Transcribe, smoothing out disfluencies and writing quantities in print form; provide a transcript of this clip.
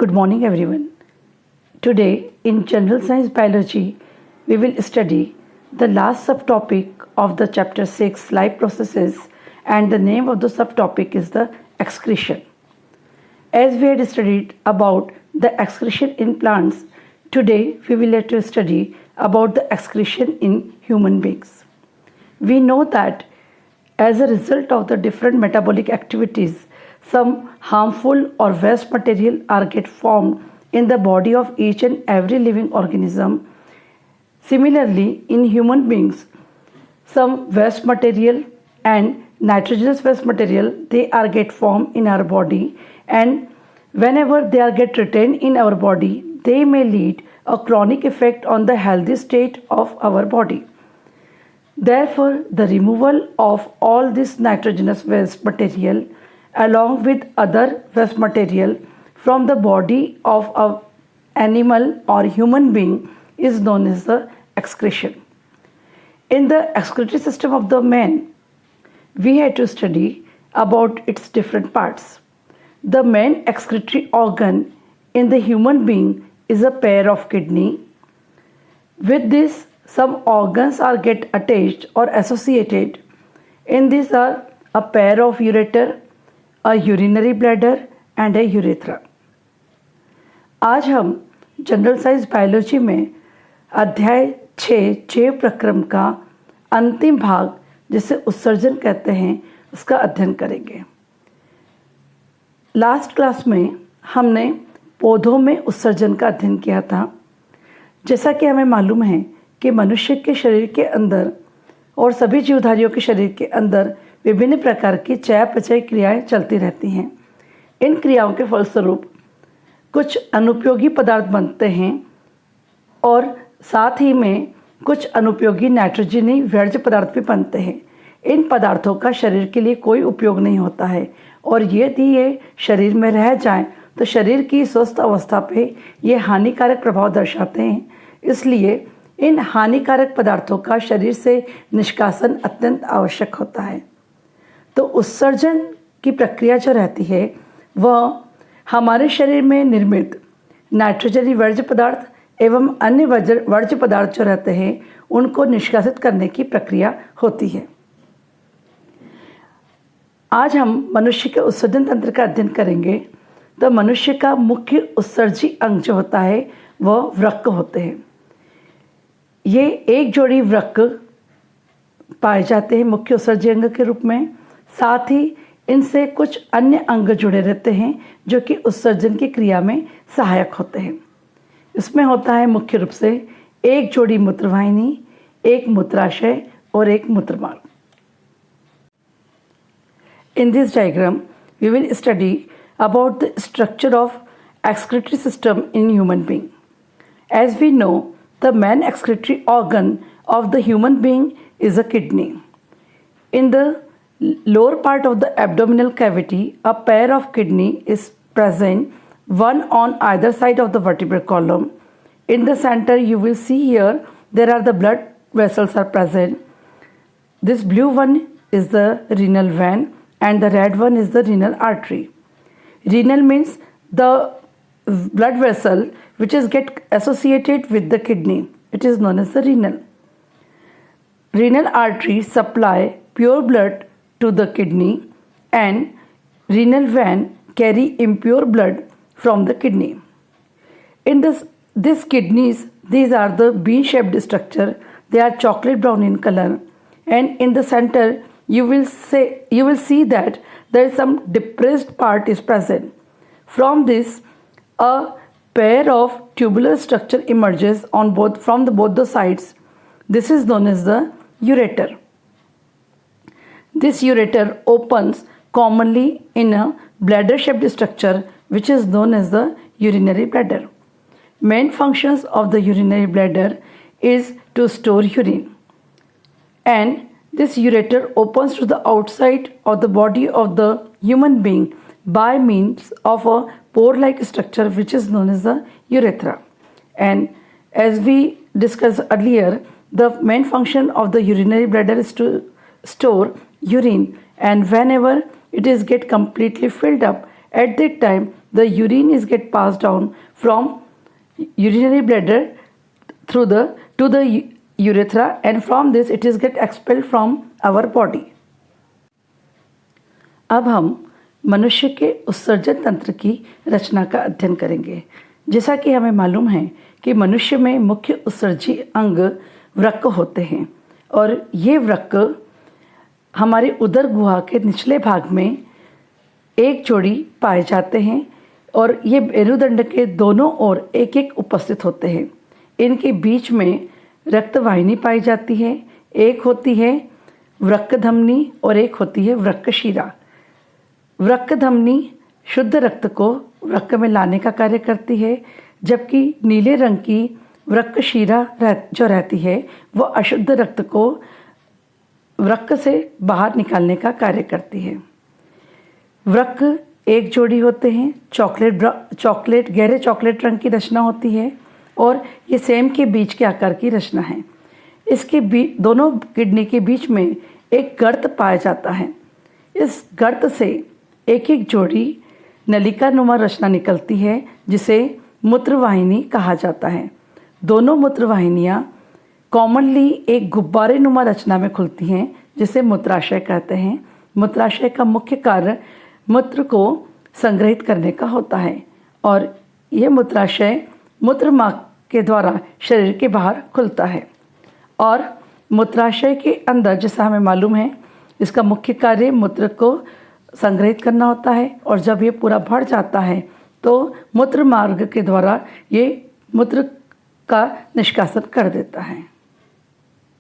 Good morning, everyone. Today, in General Science Biology, we will study the last subtopic of the chapter 6, life processes, and the name of the subtopic is the excretion. As we had studied about the excretion in plants, today we will let you study about the excretion in human beings. We know that as a result of the different metabolic activities, some harmful or waste material are get formed in the body of each and every living organism. Similarly, in human beings, some waste material and nitrogenous waste material they are get formed in our body, and whenever they are get retained in our body, they may lead a chronic effect on the healthy state of our body. Therefore, the removal of all this nitrogenous waste material along with other waste material from the body of an animal or human being is known as the excretion. In the excretory system of the man, we had to study about its different parts. The main excretory organ in the human being is a pair of kidney. With this, some organs are get attached or associated. In these are a pair of ureter, a urinary bladder and a urethra. आज हम general science biology में अध्याय 6 जैव प्रक्रम का अंतिम भाग जिसे उत्सर्जन कहते हैं उसका अध्ययन करेंगे। लास्ट क्लास में हमने पौधों में उत्सर्जन का अध्ययन किया था। जैसा कि हमें मालूम है कि मनुष्य के शरीर के अंदर और सभी जीवधारियों के शरीर के अंदर विभिन्न प्रकार की चयापचय क्रियाएं चलती रहती हैं। इन क्रियाओं के फलस्वरूप कुछ अनुपयोगी पदार्थ बनते हैं और साथ ही में कुछ अनुपयोगी नाइट्रोजनी वर्ज्य पदार्थ भी बनते हैं। इन पदार्थों का शरीर के लिए कोई उपयोग नहीं होता है और यदि ये शरीर में रह जाएं तो शरीर की स्वस्थ अवस्था पे ये हानिकारक प्रभाव दर्शाते हैं। इसलिए इन हानिकारक पदार्थों का शरीर से निष्कासन अत्यंत आवश्यक होता है। तो उत्सर्जन की प्रक्रिया जो रहती है वह हमारे शरीर में निर्मित नाइट्रोजनी वर्ज्य पदार्थ एवं अन्य वर्ज्य पदार्थ जो रहते हैं उनको निष्कासित करने की प्रक्रिया होती है। आज हम मनुष्य के उत्सर्जन तंत्र का अध्ययन करेंगे। तो मनुष्य का मुख्य उत्सर्जी अंग जो होता है वह वृक्क होते हैं। ये एक जोड़ी वृक्क पाए जाते हैं मुख्य उत्सर्जी अंग के रूप में। साथ ही इनसे कुछ अन्य अंग जुड़े रहते हैं जो कि उत्सर्जन की क्रिया में सहायक होते हैं। इसमें होता है मुख्य रूप से एक जोड़ी मूत्रवाहिनी, एक मूत्राशय और एक मूत्रमार्ग। In this diagram, we will study about the structure of excretory system in human being. As we know, the main excretory organ of the human being is a kidney. In the lower part of the abdominal cavity, a pair of kidney is present, one on either side of the vertebral column. In the center, you will see here, there are the blood vessels are present. This blue one is the renal vein and the red one is the renal artery. Renal means the blood vessel which is get associated with the kidney. It is known as the renal. Renal artery supply pure blood to the kidney and renal vein carry impure blood from the kidney. In this kidneys, these are the bean-shaped structure. They are chocolate brown in color, and in the center you will see that there is some depressed part is present. From this, a pair of tubular structure emerges on both the sides. This is known as the ureter. This ureter opens commonly in a bladder-shaped structure which is known as the urinary bladder. Main functions of the urinary bladder is to store urine, and this ureter opens to the outside of the body of the human being by means of a pore-like structure which is known as the urethra. And as we discussed earlier, the main function of the urinary bladder is to store urine, and whenever it is get completely filled up, at that time the urine is get passed down from urinary bladder through the to the urethra, and from this it is get expelled from our body. अब हम मनुष्य के उत्सर्जन तंत्र की रचना का अध्ययन करेंगे। जैसा कि हमें मालूम है कि मनुष्य में मुख्य उत्सर्जी अंग वृक्क होते हैं, और ये वृक्क हमारे उदर गुहा के निचले भाग में एक जोड़ी पाए जाते हैं, और ये मेरुदंड के दोनों ओर एक एक उपस्थित होते हैं। इनके बीच में रक्तवाहिनी पाई जाती है। एक होती है वृक्क धमनी और एक होती है वृक्क शिरा। वृक्क धमनी शुद्ध रक्त को वृक्क में लाने का कार्य करती है, जबकि नीले रंग की वृक्क शिरा जो रहती है वो अशुद्ध रक्त को वृक्क से बाहर निकालने का कार्य करती है। वृक्क एक जोड़ी होते हैं। चॉकलेट गहरे चॉकलेट रंग की रचना होती है, और ये सेम के बीज के आकार की रचना है। इसके दोनों किडनी के बीच में एक गर्त पाया जाता है। इस गर्त से एक एक जोड़ी नलिका नुमा रचना निकलती है, जिसे मूत्रवाहिनी कहा जाता है। दोनों मूत्रवाहिनियाँ कॉमनली एक गुब्बारे नुमा रचना में खुलती हैं, जिसे मूत्राशय कहते हैं। मूत्राशय का मुख्य कार्य मूत्र को संग्रहित करने का होता है, और यह मूत्राशय मूत्रमार्ग के द्वारा शरीर के बाहर खुलता है। और मूत्राशय के अंदर, जैसा हमें मालूम है, इसका मुख्य कार्य मूत्र को संग्रहित करना होता है, और जब ये पूरा भर जाता है तो मूत्र मार्ग के द्वारा ये मूत्र का निष्कासन कर देता है।